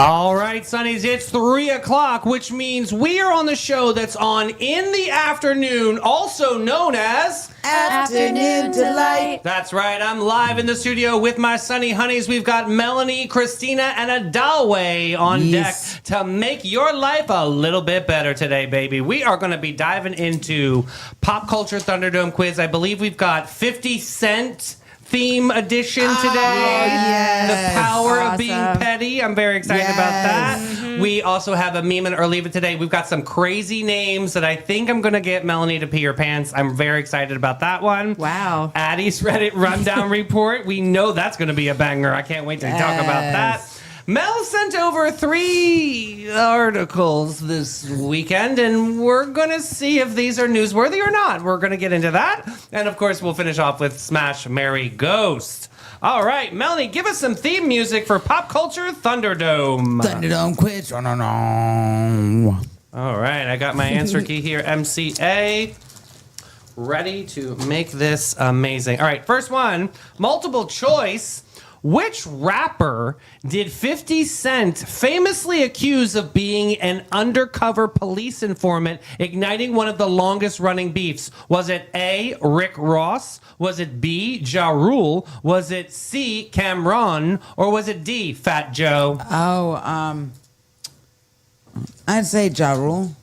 All right, Sonnies, it's 3 o'clock, which means we are on the show that's on in the afternoon, also known as... Afternoon Delight. That's right, I'm live in the studio with my Sunny Honeys. We've got Melanie, Christina, and Adalway on deck to make your life a little bit better today, baby. We are going to be diving into Pop Culture Thunderdome Quiz. I believe we've got 50 Cent theme edition today. Yes. The power of being petty. I'm very excited about that. Mm-hmm. We also have a meme or leave it today. We've got some crazy names that I think I'm going to get Melanie to pee her pants. I'm very excited about that one. Wow. Addie's Reddit Rundown Report. We know that's going to be a banger. I can't wait to talk about that. Mel sent over 3 articles this weekend, and we're going to see if these are newsworthy or not. We're going to get into that. And, of course, we'll finish off with Smash, Marry, Ghost. All right, Melanie, give us some theme music for Pop Culture Thunderdome. Thunderdome quiz. No. All right, I got my answer key here, MCA. Ready to make this amazing. All right, first one, multiple choice. Which rapper did 50 Cent famously accuse of being an undercover police informant, igniting one of the longest running beefs? Was it A, Rick Ross? Was it B, Ja Rule? Was it C, Cameron? Or was it D, Fat Joe? I'd say Ja Rule.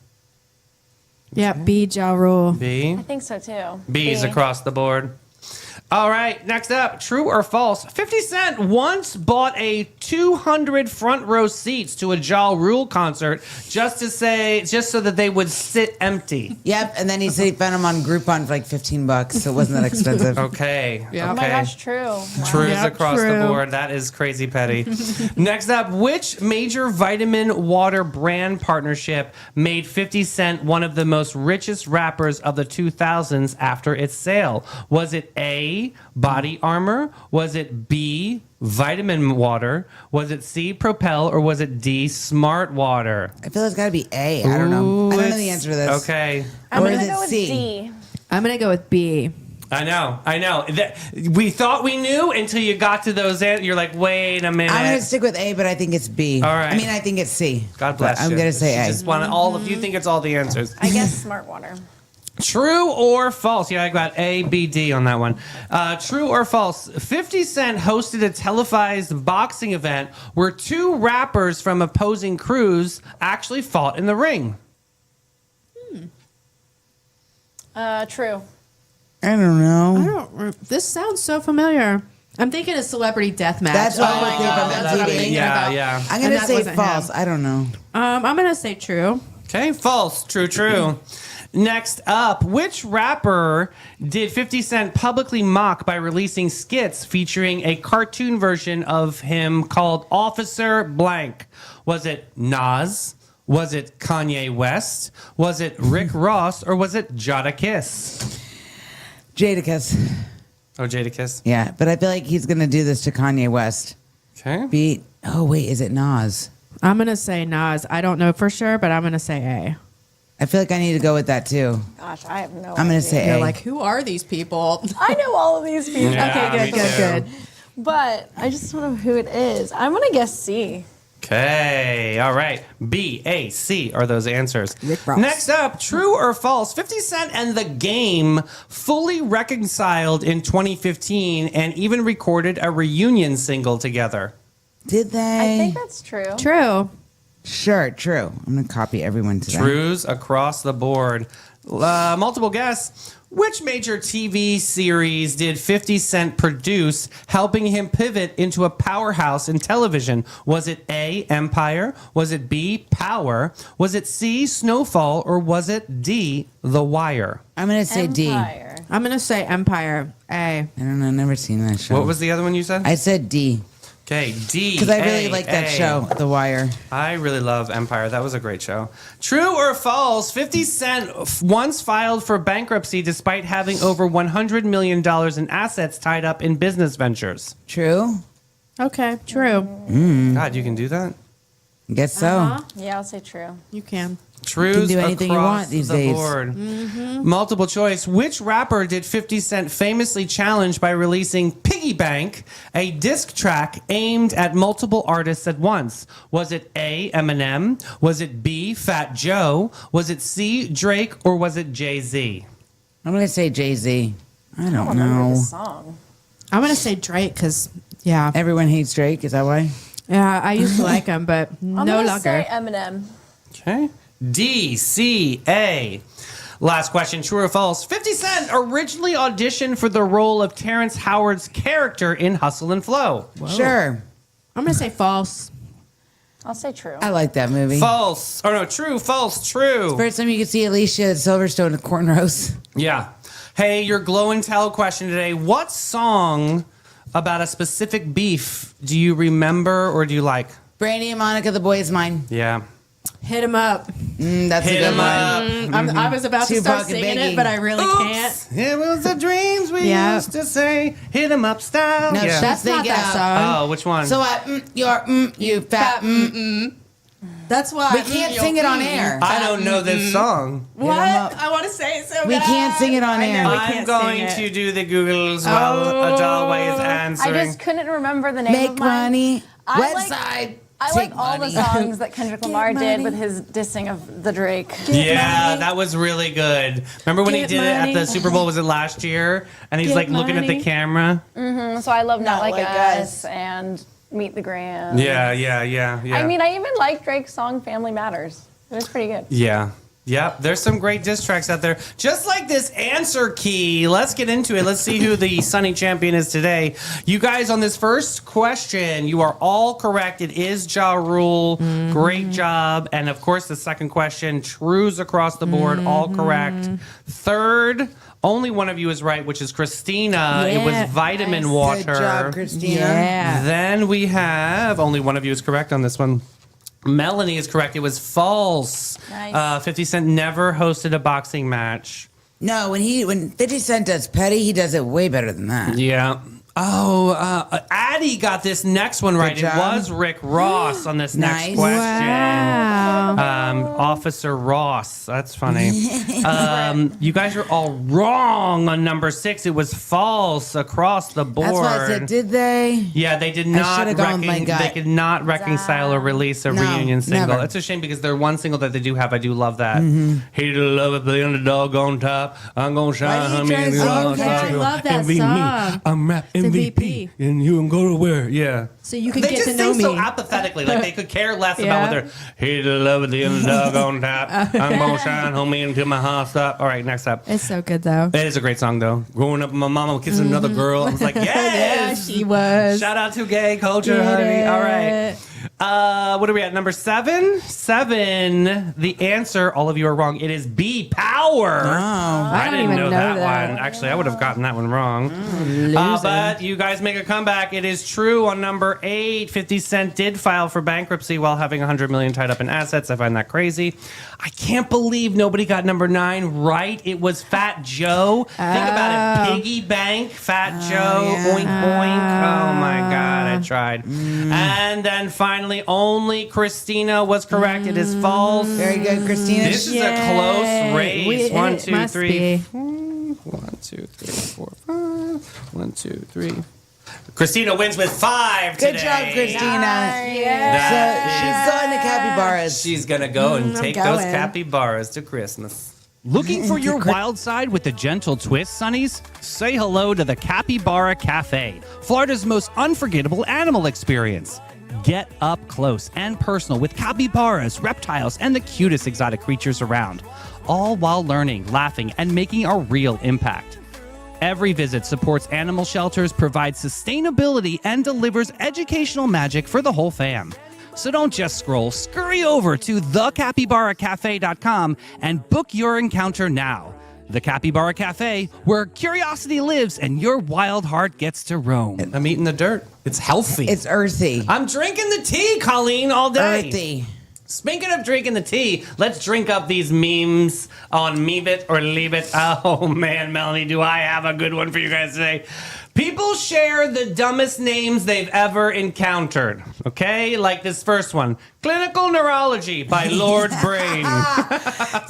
Yeah, B, Ja Rule. B? I think so too. B's across the board. All right, next up, true or false? 50 Cent once bought a 200 front row seats to a Ja Rule concert just so that they would sit empty. Yep, and then he said he found them on Groupon for like $15, so it wasn't that expensive. Okay. Yeah. Oh my Okay. gosh, true. Trues Yep, across the true. board. That is crazy petty. Next up, which major vitamin water brand partnership made 50 Cent one of the most richest rappers of the 2000s after its sale? Was it A, Body Armor? Was it B, Vitamin Water? Was it C, Propel? Or was it D, Smart Water? I feel it's got to be A. I don't know. I don't know the answer to this. Okay. I'm Or gonna is it go with C? D. I'm going to go with B. I know. We thought we knew until you got to those. You're like, wait a minute. I'm going to stick with A, but I think it's B. All right. I mean, I think it's C. God bless but I'm you. going to say A. Just want all of you think it's all the answers. I guess smart water. True or false? Yeah, I got A, B, D on that one. True or false? 50 Cent hosted a televised boxing event where 2 rappers from opposing crews actually fought in the ring. True. I don't know. This sounds so familiar. I'm thinking of Celebrity Deathmatch. That's what Oh I my would think God, of that's what I'm MTV. thinking Yeah, about. yeah. I'm And going to that say wasn't false. him. I don't know. I'm going to say true. Okay, false. True. Next up, which rapper did 50 Cent publicly mock by releasing skits featuring a cartoon version of him called Officer Blank? Was it Nas? Was it Kanye West? Was it Rick Ross? Or was it Jadakiss? Jadakiss. Oh, Jadakiss. Yeah, but I feel like he's going to do this to Kanye West. Okay. Oh, wait, is it Nas? I'm going to say Nas. I don't know for sure, but I'm going to say A. I feel like I need to go with that too. Gosh, I have no idea. I'm going to say You're A. like, who are these people? I know all of these people. Yeah, Okay, me good. too. But I just don't know who it is. I'm going to guess C. Okay, all right. B, A, C are those answers. Rick Ross. Next up, true or false? 50 Cent and The Game fully reconciled in 2015 and even recorded a reunion single together. Did they? I think that's true. True. Sure, true. I'm going to copy everyone to that. Trues across the board. Multiple guess. Which major TV series did 50 Cent produce, helping him pivot into a powerhouse in television? Was it A, Empire? Was it B, Power? Was it C, Snowfall? Or was it D, The Wire? I'm going to say D. I Empire. I'm going to say Empire. A. don't know. Never seen that show. What was the other one you said? I said D. Okay, D. Because I really A, like that A. show, The Wire. I really love Empire. That was a great show. True or false? 50 Cent once filed for bankruptcy despite having over $100 million in assets tied up in business ventures. True? Okay, true. God, you can do that? Guess so. Yeah, I'll say true. You can. Trues do anything you across want these the days. board. Multiple choice. Which rapper did 50 Cent famously challenge by releasing Piggy Bank, a disc track aimed at multiple artists at once? Was it A, Eminem? Was it B, Fat Joe? Was it C, Drake? Or was it Jay-Z? I'm gonna say Jay-Z. I don't Remember know. the song. I'm gonna say Drake because yeah, Everyone hates Drake. Is that why? I used to like him, but I'm no gonna longer. say Eminem. Okay. D, C, A. Last question, true or false? 50 Cent originally auditioned for the role of Terrence Howard's character in Hustle and Flow. Sure. I'm gonna say false. I'll say true. I like that movie. False. Or no, true, false, true. First time you could see Alicia Silverstone in cornrows. Yeah. Hey, your glow and tell question today. What song about a specific beef do you remember or do you like? Brandy and Monica, The Boy Is Mine. Yeah. Hit him up. That's Hit a good 'em one. up. I was about to start Tupac and singing Biggie. it, but I really can't. Oops, it was the dreams we Yeah. used to say. Hit 'em up style. No, yeah. That's not Sing it that out. song. Oh, which one? So you fat. That's why We can't sing it on air. I don't know this song. What? 'em up. I want to say it so We bad. can't sing it on I air. know we I'm can't going sing to it. do the Googles while Adalway is I answering. just couldn't remember the name Make of mine. money. I West like- Side. I Take like all money. the songs that Kendrick Lamar did money. with his dissing of the Drake. Yeah, that was really good. Remember when he Get did it at the money. Super Bowl? Was it last year? And he's Get like looking at the money. camera. So I love Not Like, Like Us Us. and Meet the Grand. Yeah. I mean, I even like Drake's song Family Matters. It was pretty good. Yeah. Yep, there's some great diss tracks out there. Just like this answer key. Let's get into it. Let's see who the Sunny champion is today. You guys, on this first question, you are all correct. It is Ja Rule. Great job. And of course, the second question, trues across the board, all correct. Third, only one of you is right, which is Christina. It was Yeah. vitamin Nice. water. Good job, Christina. Yeah. Then we have only one of you is correct on this one. Melanie is correct. It was false. Nice. 50 Cent never hosted a boxing match. No, when 50 Cent does Petty, he does it way better than that. Yeah. Oh, Addie got this next one right. It job. was Rick Ross on this next Nice. question. Wow. Officer Ross. That's funny. You guys are all wrong on number 6. It was false across the board. That's why I said, did they? Yeah, they did not. should've gone with my gut. They could not reconcile or release a No, reunion single. never. It's a shame because their one single that they do have, I do love that. Mm-hmm. Hate to love it, the underdog on top. I'm gonna shine. Why do you try to sing Okay, I love that song. I'm rap It's MVP, MVP. and you can go to where? Yeah. So you can They get just to know sing me. so apathetically, like they could care less Yeah. about what they're. Hate to love it, the underdog on top. I'm gonna shine, homie, until my heart stop. All right, next up. It's so good though. It is a great song, though. Growing up with my mama kissing another girl, I was like, yes! Yeah, she was. Shout out to gay culture, Get honey. All it. right. What are we at? Number 7? 7. The answer, all of you are wrong. It is B, Power. Oh. I don't didn't even know know that that. one. Actually, I would have gotten that one wrong. Loser. But you guys make a comeback. It is true on number 8. 50 Cent did file for bankruptcy while having $100 million tied up in assets. I find that crazy. I can't believe nobody got number 9 right. It was Fat Joe. Think about it. Piggy Bank, Fat Joe, yeah. oink oink. Oh my God, I tried. And then finally, only Christina was correct. It is false. Very good, Christina. This is a close Yay. race. It 1, 2, must 3, be. 1, 2, 3, 4, 5. 1, 2, 3. Christina wins with 5 Good today. job, Christina. That So is- she's going to Capybaras. She's gonna go and I'm take those going. capybaras to Christmas. Looking for your wild side with a gentle twist, Sunnies? Say hello to the Capybara Cafe, Florida's most unforgettable animal experience. Get up close and personal with capybaras, reptiles, and the cutest exotic creatures around, all while learning, laughing, and making a real impact. Every visit supports animal shelters, provides sustainability, and delivers educational magic for the whole fam. So don't just scroll, scurry over to thecapybaracafe.com and book your encounter now. The Capybara Cafe, where curiosity lives and your wild heart gets to roam. I'm eating the dirt. It's healthy. It's earthy. I'm drinking the tea, Colleen, all day. Earthy. Speaking of drinking the tea, let's drink up these memes on Meme It or Leave It. Oh man, Melanie, do I have a good one for you guys today. People share the dumbest names they've ever encountered. Okay, like this first one, Clinical Neurology by Lord Brain.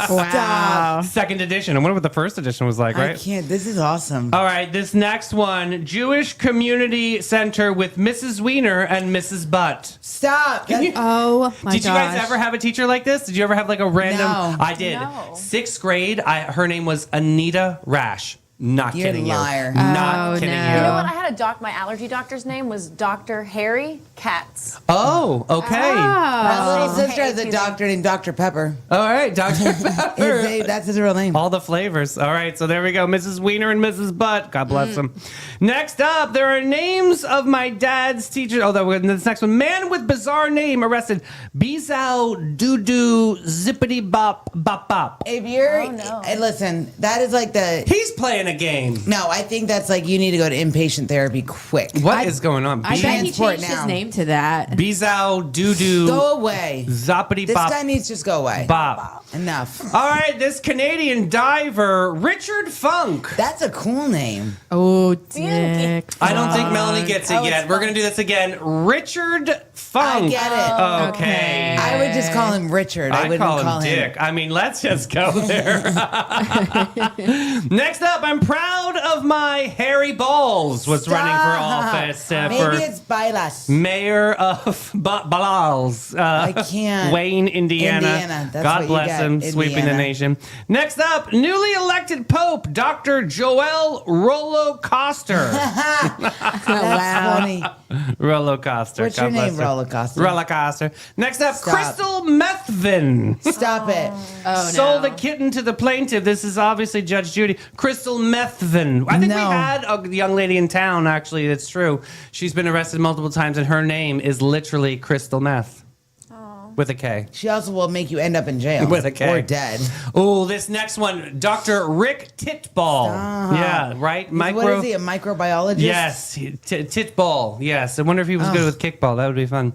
Wow. Second edition. I wonder what the first edition was like, I right? can't. This is awesome. All right, this next one, Jewish Community Center with Mrs. Wiener and Mrs. Butt. Stop. That- Oh my Did you guys gosh. ever have a teacher like this? Did you ever have like a random? No. I did. No. 6th grade. Her name was Anita Rash. Not You're a kidding liar. you. Not Oh, kidding no. you. You know what? I had a doc. My allergy doctor's name was Dr. Harry Katz. Oh, okay. My little Oh. sister has a doctor named Dr. Pepper. All right, Dr. Pepper. That's his real name. All the flavors. All right, so there we go. Mrs. Wiener and Mrs. Butt. God bless them. Next up, there are names of my dad's teachers. Oh, this next one. Man with bizarre name arrested. Bizao Dudu Zippity Bop Bop Bop. If you're, Oh, no. listen, that is like the. He's playing a game. No, I think that's like you need to go to inpatient therapy quick. What is going on? I bet he Transport changed now. his name to that. Bizao Dudu Go away. Zoppity This Bop guy needs to just go away. Bop. Enough. All right, this Canadian diver, Richard Funk. That's a cool name. Oh, Dick. I don't think Melanie gets it Oh, yet. it's We're going to do this again. Richard Funk. I get it. Okay. I would just call him Richard. I I'd wouldn't call him Dick. I mean, let's just go there. Next up, I'm proud of my Harry Balls was running for Stop. office Maybe for it's Bailas. mayor of Balals. I can't. Wayne, Indiana. Indiana, that's God what you bless get, him, sweeping the Indiana. nation. Next up, newly elected Pope, Dr. Joel Rollo Coster. That's Wow. funny. Rollo Coster. What's God your bless name, her. Rollo Coster? Rollo Coster. Next up, Stop. Crystal Methvin. Stop it. Oh, Sold no. a kitten to the plaintiff. This is obviously Judge Judy. Crystal Methvin. I think we No. had a young lady in town, actually. It's true. She's been arrested multiple times, and her name is literally Crystal Meth. With a K. She also will make you end up in jail. With a K. Or dead. Oh, this next one, Dr. Rick Titball. Yeah, right? What is he, a microbiologist? Yes, Titball. Yes, I wonder if he was good with kickball. That would be fun.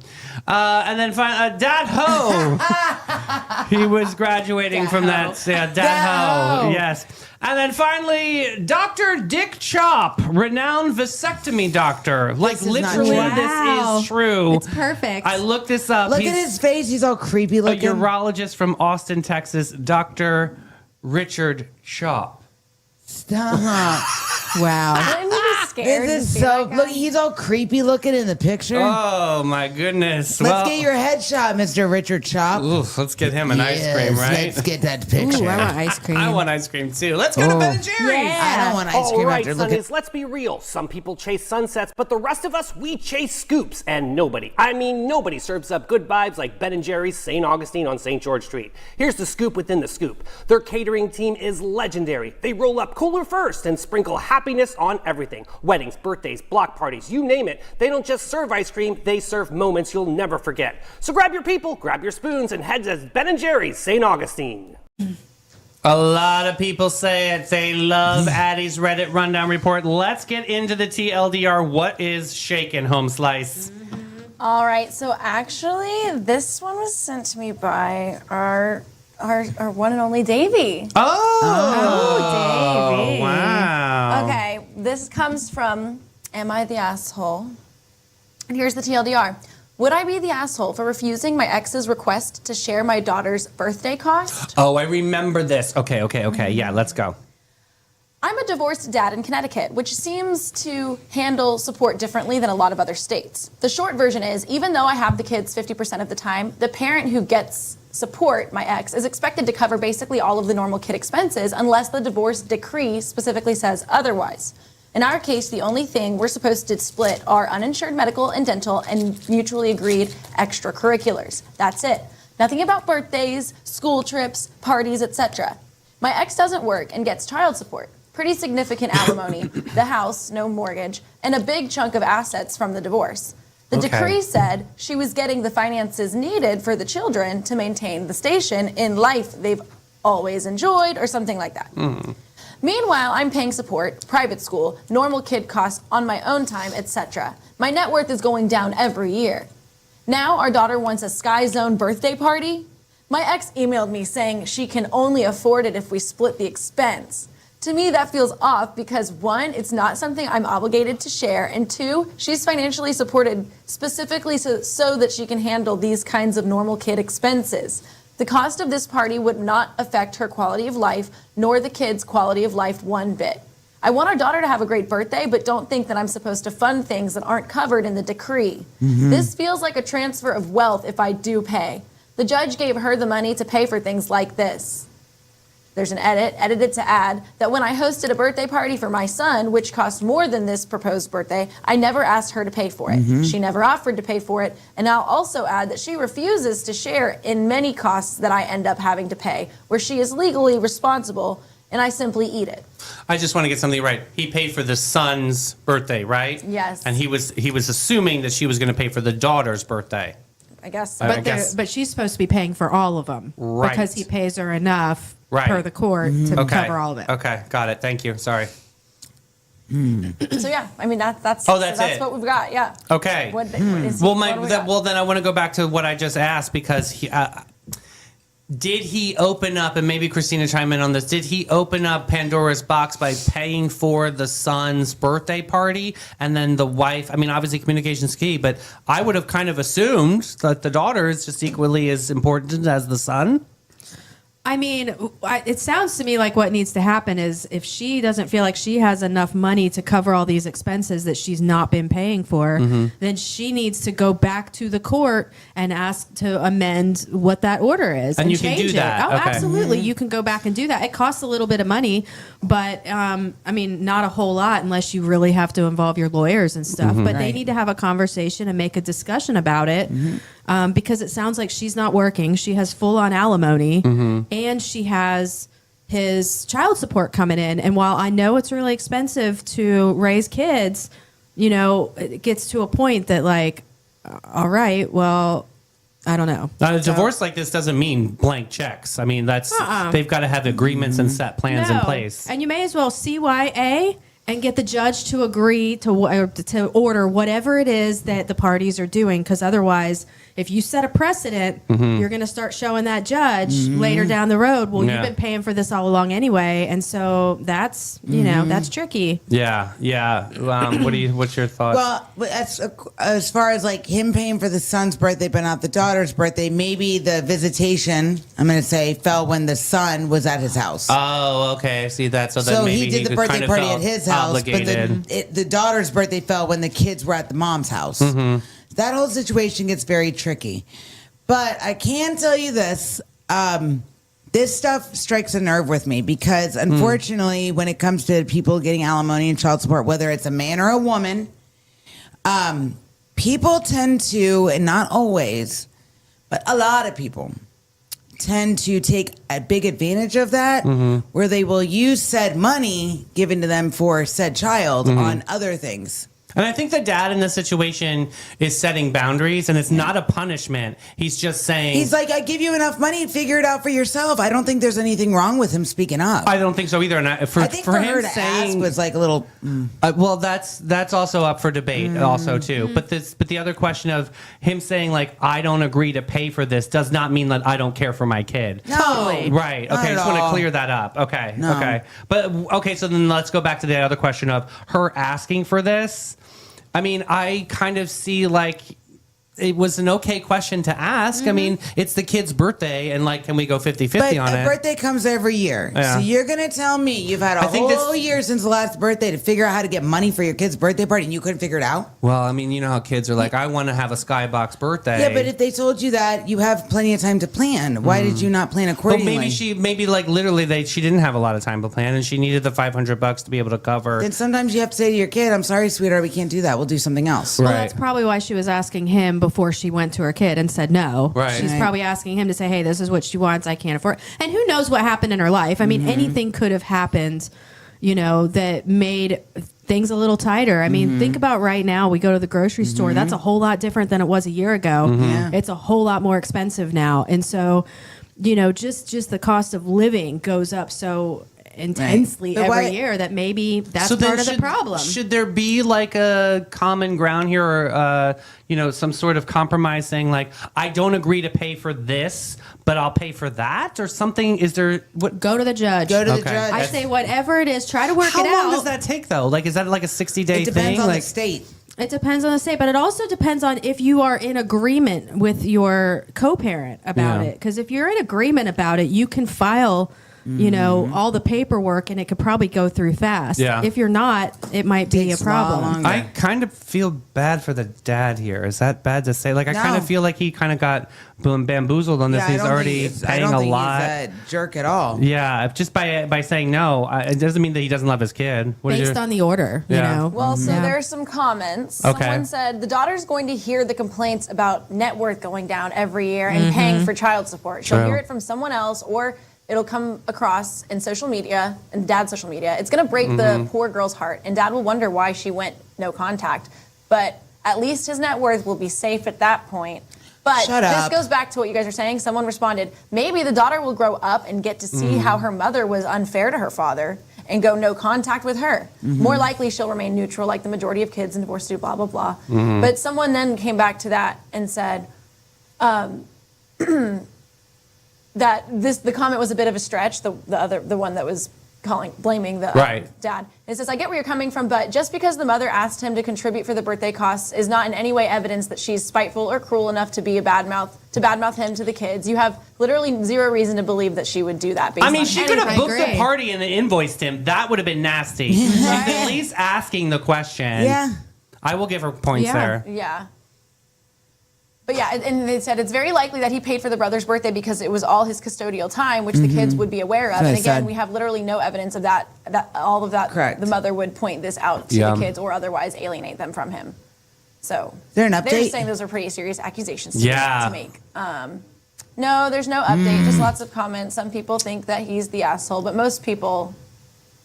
And then finally, Dad Ho. He was graduating from that. Yeah, Dad Ho. Ho. Yes. And then finally, Dr. Dick Chop, renowned vasectomy doctor. Like This is not literally, true. this Wow. is true. It's perfect. I looked this up. Look He's at his face. He's all creepy a looking. urologist from Austin, Texas, Dr. Richard Chop. Stop. Wow. Wouldn't you be scared? This is to see so. that guy? Look, he's all creepy looking in the picture. Oh my goodness! Let's get your headshot, Mr. Richard Chop. Oof, let's get him an ice cream, Yes, right? Let's get that picture. Ooh, I want ice cream. I want ice cream too. Let's go to Oh. Ben and Jerry's. I don't want ice All cream right, after looking. Sundays, let's be real. Some people chase sunsets, but the rest of us, we chase scoops. And nobody, I mean nobody, serves up good vibes like Ben and Jerry's St. Augustine on St. George Street. Here's the scoop within the scoop. Their catering team is legendary. They roll up cooler first and sprinkle happiness on everything. Weddings, birthdays, block parties, you name it. They don't just serve ice cream, they serve moments you'll never forget. So grab your people, grab your spoons, and head to Ben and Jerry's St. Augustine. A lot of people say it. They love Addie's Reddit Rundown Report. Let's get into the TLDR. What is shaking, Home Slice? All right, so actually, this one was sent to me by our one and only Davey. Oh, Davey. wow. Okay, this comes from Am I the Asshole? And here's the TLDR. Would I be the asshole for refusing my ex's request to share my daughter's birthday cost? Oh, I remember this. Okay. Yeah, let's go. I'm a divorced dad in Connecticut, which seems to handle support differently than a lot of other states. The short version is, even though I have the kids 50% of the time, the parent who gets support, my ex, is expected to cover basically all of the normal kid expenses unless the divorce decree specifically says otherwise. In our case, the only thing we're supposed to split are uninsured medical and dental and mutually agreed extracurriculars. That's it. Nothing about birthdays, school trips, parties, etc. My ex doesn't work and gets child support. Pretty significant alimony, the house, no mortgage, and a big chunk of assets from the divorce. The Okay. decree said she was getting the finances needed for the children to maintain the station in life they've always enjoyed or something like that. Meanwhile, I'm paying support, private school, normal kid costs on my own time, etc. My net worth is going down every year. Now our daughter wants a Sky Zone birthday party. My ex emailed me saying she can only afford it if we split the expense. To me, that feels off because one, it's not something I'm obligated to share, and two, she's financially supported specifically so that she can handle these kinds of normal kid expenses. The cost of this party would not affect her quality of life, nor the kids' quality of life one bit. I want our daughter to have a great birthday, but don't think that I'm supposed to fund things that aren't covered in the decree. This feels like a transfer of wealth if I do pay. The judge gave her the money to pay for things like this. There's an edited to add, that when I hosted a birthday party for my son, which cost more than this proposed birthday, I never asked her to pay for it. She never offered to pay for it. And I'll also add that she refuses to share in many costs that I end up having to pay, where she is legally responsible, and I simply eat it. I just want to get something right. He paid for the son's birthday, right? Yes. And he was assuming that she was going to pay for the daughter's birthday. I guess so. I But, guess- but she's supposed to be paying for all of them. Right. Because he pays her enough Right. per the court to Okay. cover all of it. Okay, got it. Thank you. Sorry. So yeah, I mean that's Oh, that's it. what we've got. Yeah. Okay. What is Well, what do we got? well, then I want to go back to what I just asked because did he open up, and maybe Christina chime in on this, did he open up Pandora's box by paying for the son's birthday party and then the wife? I mean, obviously communication's key, but I would have kind of assumed that the daughter is just equally as important as the son. I mean, it sounds to me like what needs to happen is if she doesn't feel like she has enough money to cover all these expenses that she's not been paying for, then she needs to go back to the court and ask to amend what that order is And you can change do that. it. Oh, Okay. absolutely. You can go back and do that. It costs a little bit of money, but I mean, not a whole lot unless you really have to involve your lawyers and stuff. But they Right. need to have a conversation and make a discussion about it. Because it sounds like she's not working. She has full on alimony and she has his child support coming in. And while I know it's really expensive to raise kids, you know, it gets to a point that, like, all right, well, I don't know. Now, a divorce like this doesn't mean blank checks. I mean, that's they've got to have agreements and set plans in No. place. And you may as well CYA and get the judge to agree to order whatever it is that the parties are doing. Because otherwise, if you set a precedent, you're going to start showing that judge later down the road, well, Yeah. you've been paying for this all along anyway. And so that's, you know, that's tricky. Yeah, yeah. What's your thoughts? Well, that's as far as like him paying for the son's birthday, but not the daughter's birthday. Maybe the visitation, I'm going to say, fell when the son was at his house. Oh, okay. I see that. So then So maybe he did the birthday kind of party felt at his house, obligated. but the daughter's birthday fell when the kids were at the mom's house. That whole situation gets very tricky. But I can tell you this. This stuff strikes a nerve with me because, unfortunately, when it comes to people getting alimony and child support, whether it's a man or a woman, people tend to, and not always, but a lot of people tend to take a big advantage of that, where they will use said money given to them for said child on other things. And I think the dad in this situation is setting boundaries, and it's not a punishment. He's just saying. He's like, I give you enough money, figure it out for yourself. I don't think there's anything wrong with him speaking up. I don't think so either. And I think for her to ask was like a little. well, that's also up for debate, also too. But the other question of him saying like, I don't agree to pay for this does not mean that I don't care for my kid. No. Right. Not Okay. at Just want to all. clear that up. Okay. No. Okay. But okay. So then let's go back to the other question of her asking for this. I mean, I kind of see like it was an okay question to ask. I mean, it's the kid's birthday, and like, can we go 50-50 But on a it? birthday comes every year. Yeah. So you're going to tell me you've had a I think whole this- year since the last birthday to figure out how to get money for your kid's birthday party and you couldn't figure it out? Well, I mean, you know how kids are like, I want to have a skybox birthday. Yeah, but if they told you that, you have plenty of time to plan. Why did you not plan But accordingly? maybe like literally she didn't have a lot of time to plan, and she needed the $500 to be able to cover. Then sometimes you have to say to your kid, I'm sorry, sweetheart, we can't do that. We'll do something else. Well, Right. that's probably why she was asking him before she went to her kid and said no. Right. She's Right. probably asking him to say, hey, this is what she wants. I can't afford. And who knows what happened in her life? I mean, anything could have happened, you know, that made things a little tighter. I mean, think about right now, we go to the grocery store. That's a whole lot different than it was a year ago. Yeah. It's a whole lot more expensive now. And so, you know, just the cost of living goes up. So intensely But every why- year that maybe that's So then part of the problem. Should there be like a common ground here, or some sort of compromise saying like, I don't agree to pay for this, but I'll pay for that, or something? Is there what? Go to the judge. Go to the Okay. judge. I say whatever it is, try to work How it long out. does that take though? Like, is that like a 60-day it depends thing? on Like, the state. It depends on the state, but it also depends on if you are in agreement with your co-parent about Yeah. it. Because if you're in agreement about it, you can file, all the paperwork, and it could probably go through fast. Yeah. If you're not, it might be a Takes a lot problem. longer. I kind of feel bad for the dad here. Is that bad to say? Like, I kind No. of feel like he kind of got bamboozled on this. Yeah, I He's don't think already he's- I paying don't a think lot. He's a jerk at all. Yeah, just by saying no, it doesn't mean that he doesn't love his kid. What is Based your- on the order, Yeah. you know. Well, so Yeah. there's some comments. Okay. Someone said the daughter's going to hear the complaints about net worth going down every year and paying for child support. She'll True. hear it from someone else, or it'll come across in social media, and dad's social media. It's going to break the poor girl's heart, and dad will wonder why she went no contact. But at least his net worth will be safe at that point. But Shut this up. goes back to what you guys are saying. Someone responded, maybe the daughter will grow up and get to see how her mother was unfair to her father and go no contact with her. More likely she'll remain neutral like the majority of kids in divorce do, blah, blah, blah. But someone then came back to that and said that the comment was a bit of a stretch, the one that was blaming the Right. dad. It says, I get where you're coming from, but just because the mother asked him to contribute for the birthday costs is not in any way evidence that she's spiteful or cruel enough to be a badmouth him to the kids. You have literally zero reason to believe that she would do that. Based I mean, on she could have anything. booked the agree. party and then invoiced him. That would have been nasty. She's at least asking the question. Yeah. I will give her points Yeah. there. Yeah. But yeah, and they said it's very likely that he paid for the brother's birthday because it was all his custodial time, which the kids would be aware of. That's what And I again, said. we have literally no evidence of that all of that. Correct. The mother would point this out to Yeah. the kids or otherwise alienate them from him. So There an they're update? just saying those are pretty serious accusations Yeah. to make. No, there's no update, just lots of comments. Some people think that he's the asshole, but most people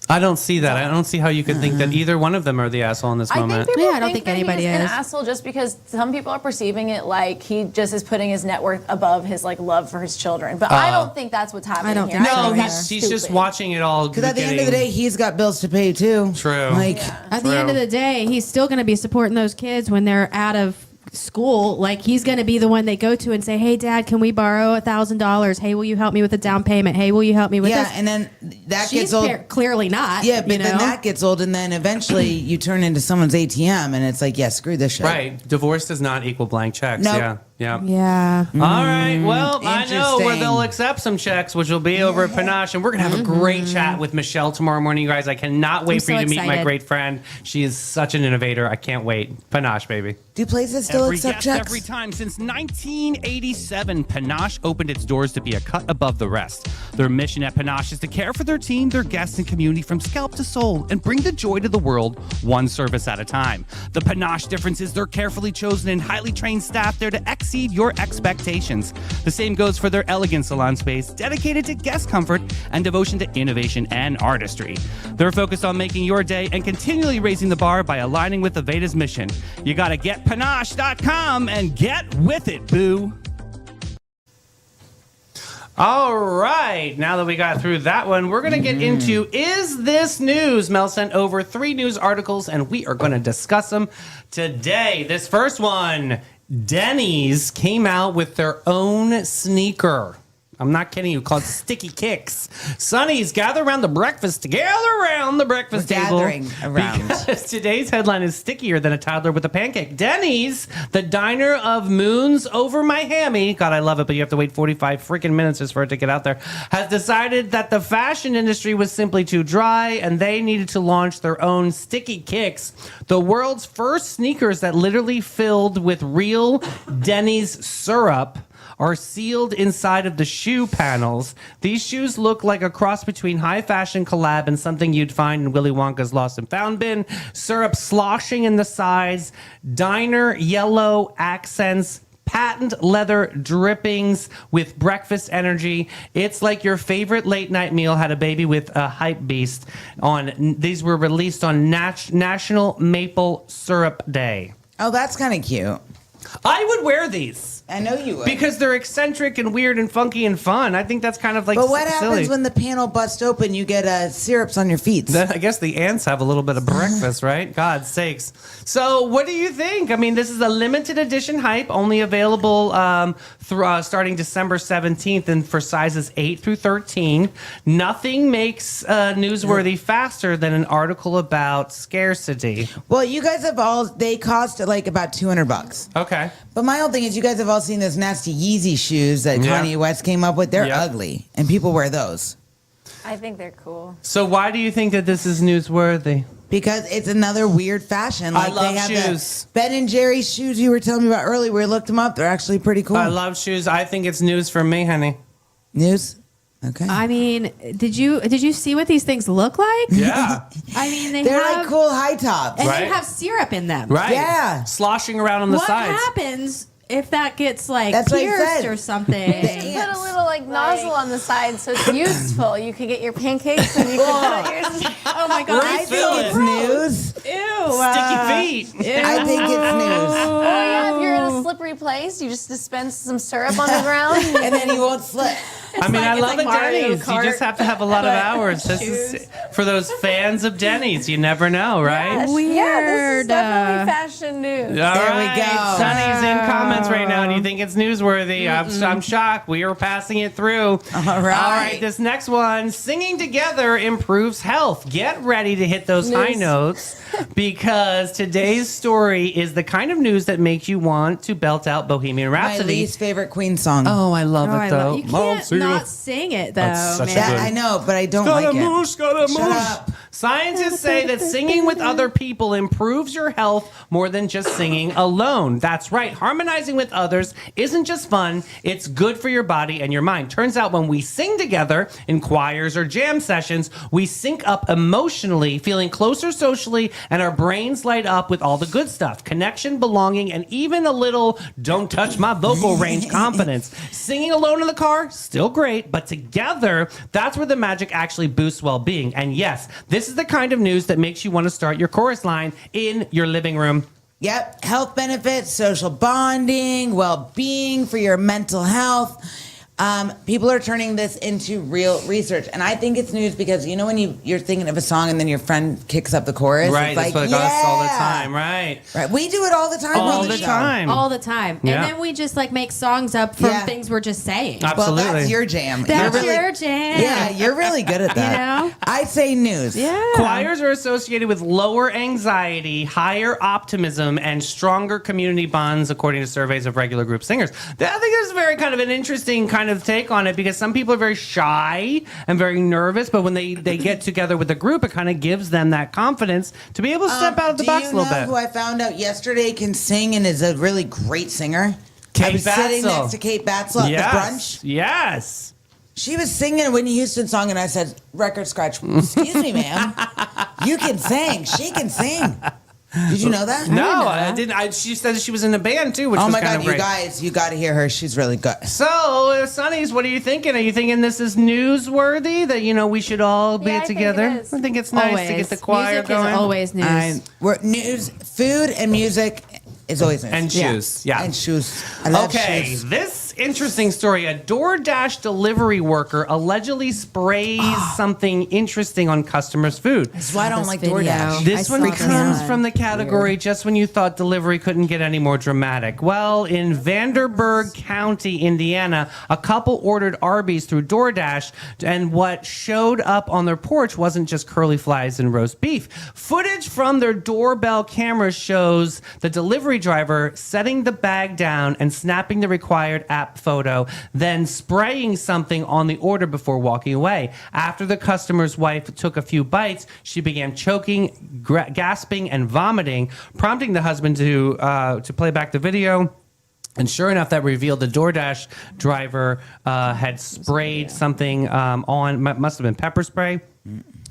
I don't see that. I don't see how you could think that either one of them are the asshole in this I moment. think people Yeah, I don't think that anybody he's an is. asshole just because some people are perceiving it like he just is putting his net worth above his love for his children. But I don't think that's what's happening don't here. think I so no, think that's he's just stupid. watching it all. Because at the end of the day, he's got bills to pay too. True. Like, At the end of True. the day, he's still going to be supporting those kids when they're out of school. Like, he's going to be the one they go to and say, hey, Dad, can we borrow $1,000? Hey, will you help me with a down payment? Hey, will you help me with yeah, this? and then that She's gets old. clearly not. Yeah, but you know? then that gets old, and then eventually you turn into someone's ATM, and it's like, yeah, screw this shit. Right. Divorce does not equal blank checks. Nope. Yeah. Yeah. Yeah. All right. Well, I know where Interesting. they'll accept some checks, which will be over at Panache, and we're gonna have a great chat with Michelle tomorrow morning, you guys. I cannot wait I'm for you so to meet my excited. great friend. She is such an innovator. I can't wait. Panache, baby. Do places still Every accept guest, checks? every time since 1987, Panache opened its doors to be a cut above the rest. Their mission at Panache is to care for their team, their guests, and community from scalp to soul and bring the joy to the world one service at a time. The Panache difference is their carefully chosen and highly trained staff there to exceed your expectations. The same goes for their elegant salon space, dedicated to guest comfort and devotion to innovation and artistry. They're focused on making your day and continually raising the bar by aligning with Aveda's mission. You gotta get panache.com and get with it, boo. All right. Now that we got through that one, we're going to get into Is This News? Mel sent over 3 news articles, and we are going to discuss them today. This first one, Denny's came out with their own sneaker. I'm not kidding you, called Sticky Kicks. Sonnies, gather around the breakfast table. We're gathering around. Because today's headline is stickier than a toddler with a pancake. Denny's, the diner of moons over Miami, God, I love it, but you have to wait 45 freaking minutes just for it to get out there, has decided that the fashion industry was simply too dry and they needed to launch their own Sticky Kicks, the world's first sneakers that literally filled with real Denny's syrup are sealed inside of the shoe panels. These shoes look like a cross between high fashion collab and something you'd find in Willy Wonka's Lost and Found bin. Syrup sloshing in the sides, diner yellow accents, patent leather drippings with breakfast energy. It's like your favorite late night meal had a baby with a hype beast on. These were released on National Maple Syrup Day. Oh, that's kind of cute. I would wear these. I know you would. Because they're eccentric and weird and funky and fun. I think that's kind of like But what silly. happens when the panel busts open? You get syrups on your feet. Then I guess the ants have a little bit of breakfast, right? God's sakes. So, what do you think? I mean, this is a limited edition hype, only available starting December 17th, and for sizes 8 through 13. Nothing makes newsworthy faster than an article about scarcity. Well, you guys they cost like about $200. Okay. But my whole thing is, you guys have all seen those nasty Yeezy shoes that Yeah. Kanye West came up with. They're Yep. ugly, and people wear those I think they're cool. So, why do you think that this is newsworthy? because it's another weird fashion. I Like love they have shoes. the Ben and Jerry's shoes you were telling me about earlier. We looked them up. They're actually pretty cool. I love shoes. I think it's news for me, honey. News. Okay. I mean, did you see what these things look like? Yeah. I mean, They're have like cool high tops. and Right. they have syrup in them. Right. Yeah. Sloshing around on the What sides. happens if that gets like That's what I pierced said. or something? They- Put a little nozzle on the side so it's useful. You could get your pancakes and you could put your. Oh my god! I Refill think it. it's news. Ew. Sticky feet. I think it's news. Or yeah, if you're in a slippery place, you just dispense some syrup on the ground. And then you won't slip. I mean, I it's love like a Mario Denny's. Kart, You just have to have a lot of but hours. This is for those fans of Denny's. You never know, right? Yeah, this is Weird, definitely fashion news. All There we right. go. Sonny's in comments right now. Do you think it's newsworthy? I'm shocked. We are passing it through. All right. All right. This next one: singing together improves health. Get ready to hit those high News. notes because today's story is the kind of news that makes you want to belt out Bohemian My Rhapsody. least favorite Queen song. Oh, I love Oh, it I though. love, you can't not sing it though, That's such a man. good- I know, but I don't like it. Shut up. Scientists say that singing with other people improves your health more than just singing alone. That's right. Harmonizing with others isn't just fun, it's good for your body and your mind. Turns out when we sing together in choirs or jam sessions, we sync up emotionally, feeling closer socially, and our brains light up with all the good stuff connection, belonging, and even a little don't touch my vocal range confidence. Singing alone in the car, still great, but together, that's where the magic actually boosts well being. And yes, this is the kind of news that makes you want to start your chorus line in your living room. Yep. Health benefits, social bonding, well-being for your mental health. People are turning this into real research, and I think it's news because you know when you're thinking of a song and then your friend kicks up the chorus, Right, it's that's like what us all the yeah. time, right? Right, we do it all the time. All on the show. time. all the time, Yeah. and then we just like make songs up from Yeah. things we're just saying. Well, Absolutely. that's your jam. That's You're really- your jam. Yeah, you're really good at that. You know? I say news. Yeah. Choirs are associated with lower anxiety, higher optimism, and stronger community bonds, according to surveys of regular group singers. I think this is very kind of an interesting kind of take on it because some people are very shy and very nervous, but when they get together with a group, it kind of gives them that confidence to be able to step out of the box a little Do you know bit. who I found out yesterday can sing and is a really great singer? Kate I was sitting Batzel. next to Kate Batzel at Yes. the brunch. Yes. She was singing a Whitney Houston song, and I said, "Record scratch." Excuse me, ma'am. You can sing. She can sing. Did you know that? No, I didn't. She said she was in a band too, which Oh was my kind God, of you great. guys, you got to hear her. She's really good. So, Sonny's, what are you thinking? Are you thinking this is newsworthy? That we should all be Yeah, I think together? it is. I think it's nice Always. to get the choir Music going. is always news. News, food, and music is always news. And shoes, yeah. And shoes. I love Okay, shoes. this interesting story. A DoorDash delivery worker allegedly sprays something interesting on customers' food. That's why I don't This like video. DoorDash. This I one saw this comes one. from the category just when you thought delivery couldn't get any more dramatic. Well, in Vanderburgh County, Indiana, a couple ordered Arby's through DoorDash, and what showed up on their porch wasn't just curly fries and roast beef. Footage from their doorbell camera shows the delivery driver setting the bag down and snapping the required app photo, then spraying something on the order before walking away. After the customer's wife took a few bites, she began choking, gasping, and vomiting, prompting the husband to play back the video. And sure enough, that revealed the DoorDash driver had sprayed something on, must have been pepper spray.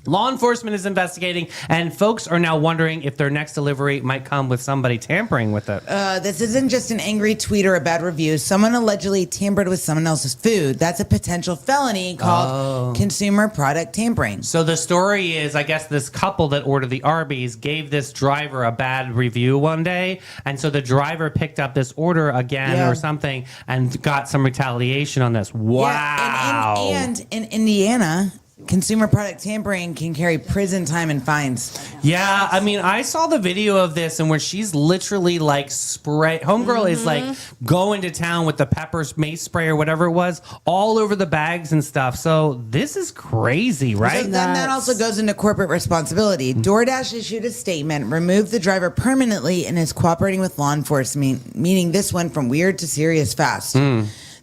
Law enforcement is investigating, and folks are now wondering if their next delivery might come with somebody tampering with it. This isn't just an angry tweet or a bad review. Someone allegedly tampered with someone else's food. That's a potential felony called consumer product tampering. So the story is, I guess this couple that ordered the Arby's gave this driver a bad review one day, and so the driver picked up this order again Yeah. or something and got some retaliation on this. Wow. Yeah, and in Indiana, consumer product tampering can carry prison time and fines. Yeah, I mean, I saw the video of this and where she's literally like homegirl is like going to town with the mace spray or whatever it was all over the bags and stuff. So this is crazy, right? So then that also goes into corporate responsibility. DoorDash issued a statement, removed the driver permanently, and is cooperating with law enforcement, meaning this went from weird to serious fast.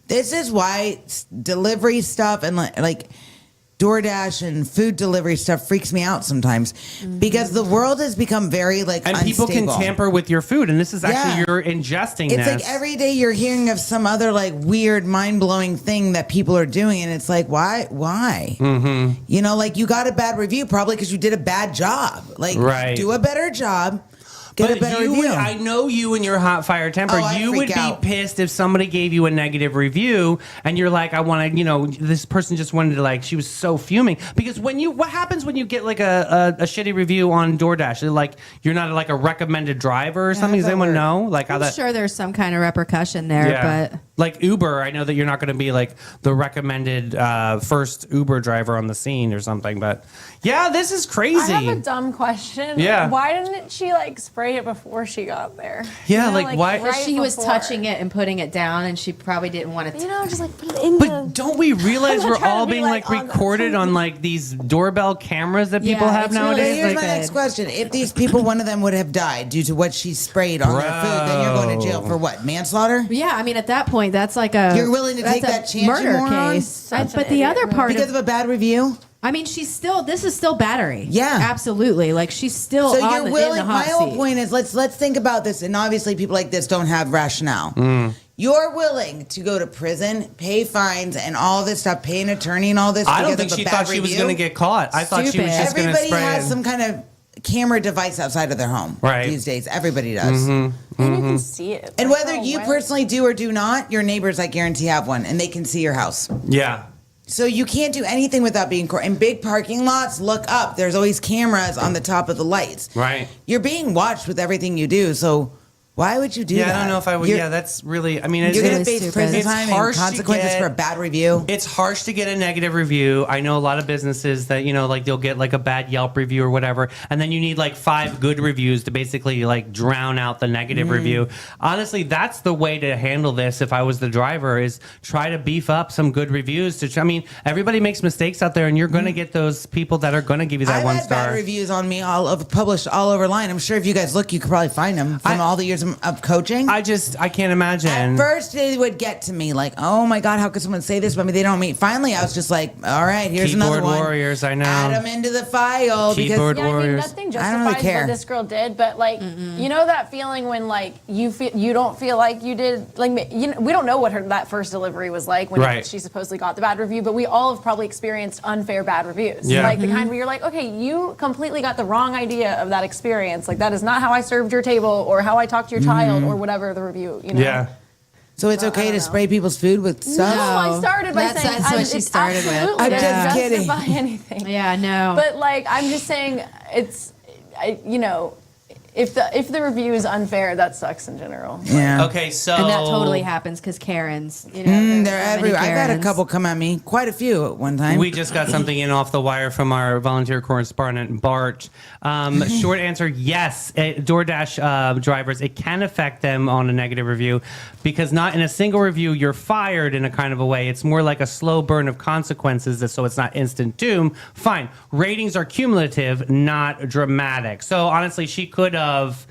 This is why delivery stuff and like DoorDash and food delivery stuff freaks me out sometimes because the world has become very like and unstable. people can tamper with your food, and this is actually Yeah. you're ingesting It's this. like every day you're hearing of some other like weird, mind blowing thing that people are doing, and it's like, why? Mm-hmm. You know, like you got a bad review probably because you did a bad job. Like, Right. do a better job. Get a better you review. I know you and your hot fire temper. Oh, I you would freak be out. pissed if somebody gave you a negative review and you're like, I want to, this person just wanted to like, she was so fuming. Because what happens when you get like a shitty review on DoorDash? Like, you're not like a recommended driver or something? Does that anyone work? know? Like how I'm that. sure there's some kind of repercussion there, but Like Uber, I know that you're not going to be like the recommended first Uber driver on the scene or something, but yeah, this is crazy. I have a dumb question. Yeah. Why didn't she like spray it before she got there? Yeah, like, why- right she was before. touching it and putting it down, and she probably didn't want to. You know, just like put it in But don't we realize I'm not we're trying to all be, being like, like on the recorded phone. on like these doorbell cameras that people Yeah, have it's really But nowadays? here's Like, my next question. If these people, one of them would have died due to what she sprayed on their food, then you're going to jail for what? Manslaughter? Yeah, I mean, at that point, that's like a. You're willing to that's take a that chance, you murder moron? case. Such But an the idiot, other man. part Because of of a bad review? I mean, this is still battery. Yeah. Absolutely. Like, she's still So on you're in willing. the My hot whole seat. point is let's think about this, and obviously people like this don't have rationale. You're willing to go to prison, pay fines, and all this stuff, pay an attorney and all this. I don't because think of a she bad thought she was review? going to get caught. I thought she was Stupid. just going to Everybody spray has it. some kind of camera device outside of their home Right. these days. Everybody does. And you can see it. And Like, whether oh, you wow. personally do or do not, your neighbors, I guarantee, have one, and they can see your house. Yeah. So you can't do anything without being caught. In big parking lots, look up. There's always cameras on the top of the lights. Right. You're being watched with everything you do. So why would you do that? Yeah, I don't know if I would. You're, Yeah, that's really, I mean, it's, you're going to really face stupid. prison It's time harsh and to consequences get- for a bad review. it's harsh to get a negative review. I know a lot of businesses that, like they'll get like a bad Yelp review or whatever. And then you need like 5 good reviews to basically like drown out the negative review. Honestly, that's the way to handle this. If I was the driver, is try to beef up some good reviews. I mean, everybody makes mistakes out there, and you're going to get those people that are going to give you that I've one had star. bad reviews on me published all over line. I'm sure if you guys look, you could probably find them from all the years of coaching. I can't imagine. At first, they would get to me like, "Oh my God, how could someone say this about me? They don't mean." Finally, I was just like, "All right, here's Keyboard another one." warriors, I know. Add them into the file Keyboard because Yeah, I mean, warriors. nothing I don't really justifies care. what this girl did, but like, you know that feeling when like you don't feel like you did, like, we don't know what that first delivery was like when Right. she supposedly got the bad review, but we all have probably experienced unfair bad reviews. Yeah. Like the kind where you're like, okay, you completely got the wrong idea of that experience. Like that is not how I served your table or how I talked to your child or whatever the review. You know? Yeah. so it's okay to know. spray people's food with stuff. No, I started by That's- saying that's what I'm- she it's started with. absolutely I'm just doesn't kidding. justify anything. Yeah, no. But like, I'm just saying, if the review is unfair, that sucks in general. Yeah. Okay, so. and that totally happens because Karens, They're there's so many everywhere. I got a Karens. couple come at me, quite a few at one time. We just got something in off the wire from our volunteer correspondent, Bart. Short answer, yes. DoorDash drivers, it can affect them on a negative review because not in a single review, you're fired in a kind of a way. It's more like a slow burn of consequences, so it's not instant doom. Fine. Ratings are cumulative, not dramatic. So honestly, she could have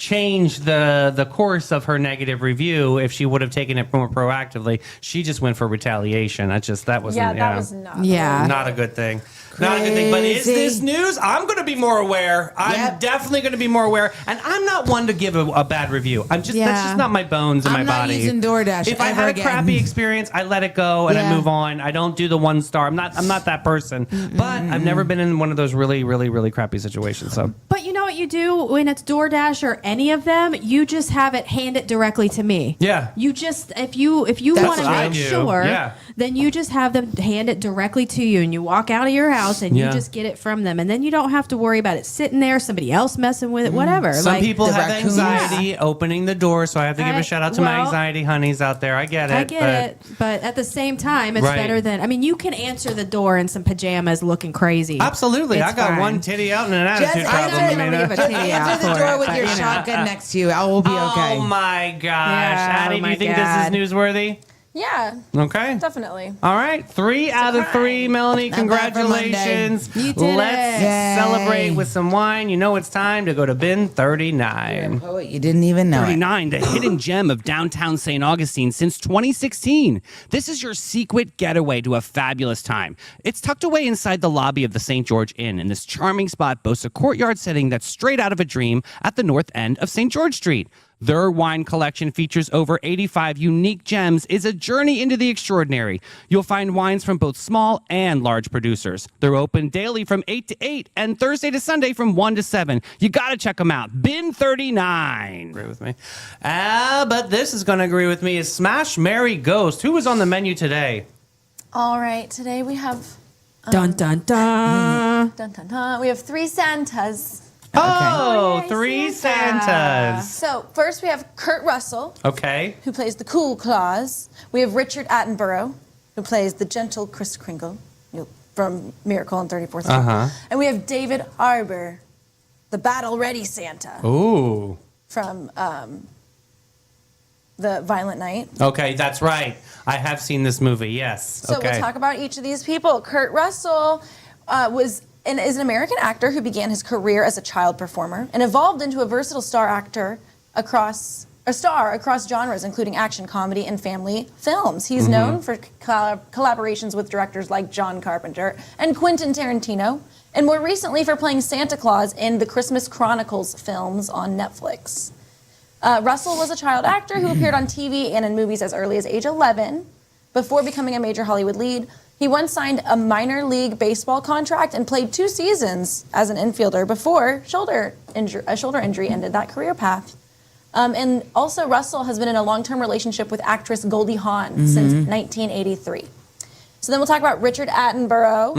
change the course of her negative review if she would have taken it more proactively. She just went for retaliation. That wasn't. Yeah, that was not. Yeah. not a good thing. Not a good thing. But is this news? I'm going to be more aware. I'm Yep. definitely going to be more aware. And I'm not one to give a bad review. That's Yeah. just not my bones in I'm my not body. using DoorDash If I ever had a again. crappy experience, I let it go and I Yeah. move on. I don't do the 1 star. I'm not that person. But I've never been in one of those really, really, really crappy situations. So But you know what you do when it's DoorDash or any of them? You just have it hand it directly to me. Yeah. You just if you That's want to what I make do. sure, Yeah. then you just have them hand it directly to you, and you walk out of your house and Yeah. you just get it from them, and then you don't have to worry about it sitting there, somebody else messing with it, whatever. some people the have raccoons. anxiety opening the door. So I have to give a shout out to my well, anxiety honeys out there. I get it. I get it, but at the same time, it's Right. better than. I mean, you can answer the door in some pajamas, looking crazy. Absolutely. It's I got fine. one titty out and an Just attitude answer problem. the- I mean, Just Just titty out answer the for door it, with but, your you know. shotgun next to you. I will be okay. Oh my gosh. Yeah, Addie, oh do my you think God. this is newsworthy? Yeah, Okay. definitely. All right, 3 out of 3, Melanie. Not bad for Monday. Congratulations. You did Let's it. Yay. celebrate with some wine. You know it's time to go to bin 39. Poet, you didn't even know it. 39, the hidden gem of downtown St. Augustine since 2016. This is your secret getaway to a fabulous time. It's tucked away inside the lobby of the St. George Inn, and this charming spot boasts a courtyard setting that's straight out of a dream at the north end of St. George Street. Their wine collection features over 85 unique gems, is a journey into the extraordinary. You'll find wines from both small and large producers. They're open daily from 8 to 8 and Thursday to Sunday from 1 to 7. You got to check them out. Bin 39. Agree with me. But this is going to agree with me is Smash, Marry, Ghost. Who was on the menu today? All right, today we have Dun dun dun. dun, dun, dun, we have 3 Santas. Oh, yay, 3 Santa. Santas. So first we have Kurt Russell, Okay. who plays the cool Claus. We have Richard Attenborough, who plays the gentle Kris Kringle from Miracle on 34th Street. Uh-huh. And we have David Harbour, the battle-ready Santa Ooh. from The Violent Night. Okay, that's right. I have seen this movie, yes. So okay. we'll talk about each of these people. Kurt Russell is an American actor who began his career as a child performer and evolved into a versatile star across genres, including action, comedy, and family films. He's known for collaborations with directors like John Carpenter and Quentin Tarantino, and more recently for playing Santa Claus in the Christmas Chronicles films on Netflix. Russell was a child actor who appeared on TV and in movies as early as age 11. Before becoming a major Hollywood lead, he once signed a minor league baseball contract and played 2 seasons as an infielder before a shoulder injury ended that career path. And also, Russell has been in a long-term relationship with actress Goldie Hawn since 1983. So then we'll talk about Richard Attenborough.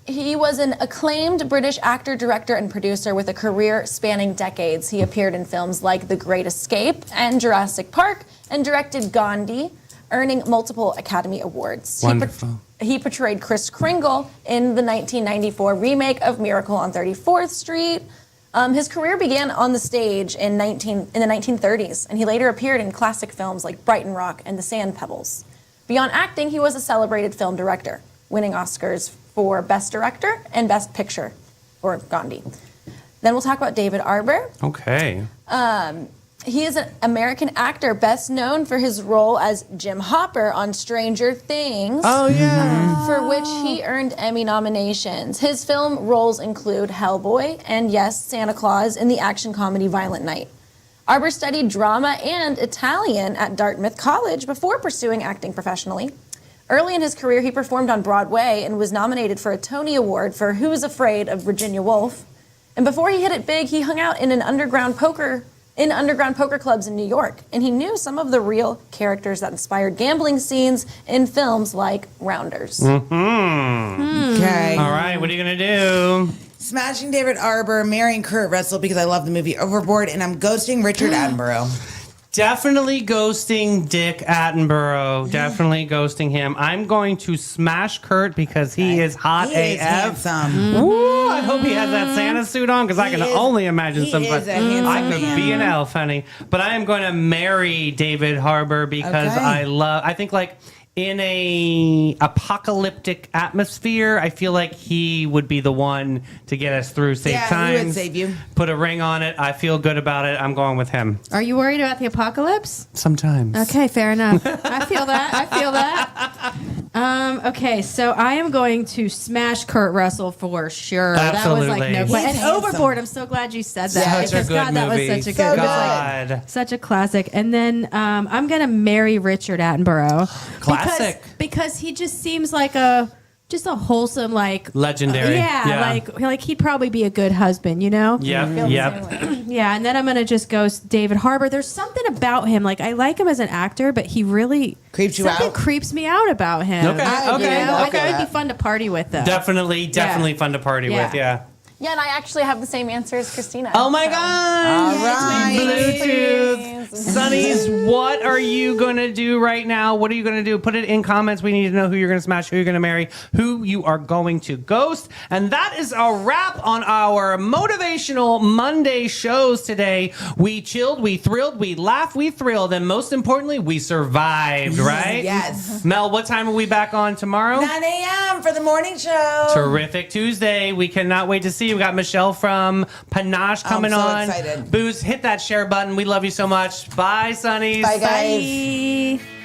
He was an acclaimed British actor, director, and producer with a career spanning decades. He appeared in films like The Great Escape and Jurassic Park and directed Gandhi, earning multiple Academy Awards. Wonderful. He portrayed Kris Kringle in the 1994 remake of Miracle on 34th Street. His career began on the stage in the 1930s, and he later appeared in classic films like Brighton Rock and The Sand Pebbles. Beyond acting, he was a celebrated film director, winning Oscars for Best Director and Best Picture for Gandhi. Then we'll talk about David Harbour. Okay. He is an American actor best known for his role as Jim Hopper on Stranger Things. Oh, yeah. For which he earned Emmy nominations. His film roles include Hellboy and, yes, Santa Claus in the action comedy Violent Night. Harbour studied drama and Italian at Dartmouth College before pursuing acting professionally. Early in his career, he performed on Broadway and was nominated for a Tony Award for Who's Afraid of Virginia Woolf. And before he hit it big, he hung out in underground poker clubs in New York, and he knew some of the real characters that inspired gambling scenes in films like Rounders. Okay. All right, what are you going to do? Smashing David Harbour, marrying Kurt Russell because I love the movie Overboard, and I'm ghosting Richard Attenborough. Definitely ghosting Dick Attenborough. Definitely ghosting him. I'm going to smash Kurt because he is hot He AF. is handsome. Ooh, I hope he has that Santa suit on because I can only imagine he somebody. is a handsome I could man. be an elf, honey. But I am going to marry David Harbour because Okay. I think like in a apocalyptic atmosphere, I feel like he would be the one to get us through safe Yeah, times. he would save you. Put a ring on it. I feel good about it. I'm going with him. Are you worried about the apocalypse? Sometimes. Okay, fair enough. I feel that. Okay, so I am going to smash Kurt Russell for sure. That was like no Absolutely. question. He's And handsome. Overboard, I'm so glad you said that. Yeah, Such a because good God, that movie. was such a So good good. God. Such a classic. And then I'm gonna marry Richard Attenborough. Classic. Because he just seems like a wholesome, like Legendary. yeah, like he'd probably be a good husband, you know? Yep. Yep. Yeah, and then I'm gonna just go David Harbour. There's something about him, like I like him as an actor, but he really Creeps you something out? creeps me out about him. Okay, I agree. okay, I okay. think it'd be fun to party with though. Definitely fun to party Yeah. with. Yeah. Yeah, and I actually have the same answer as Christina. Oh my so. God. All right. Bluetooth. Sonny's, what are you going to do right now? What are you going to do? Put it in comments. We need to know who you're going to smash, who you're going to marry, who you are going to ghost. And that is a wrap on our Motivational Monday shows today. We chilled, we thrilled, we laughed, we thrilled, and most importantly, we survived, right? Yes. Mel, what time are we back on tomorrow? 9 a.m. for the morning show. Terrific Tuesday. We cannot wait to see you. We got Michelle from Panache coming so on. excited. Booze, hit that share button. We love you so much. Bye, Sonnies. Bye, guys. Bye.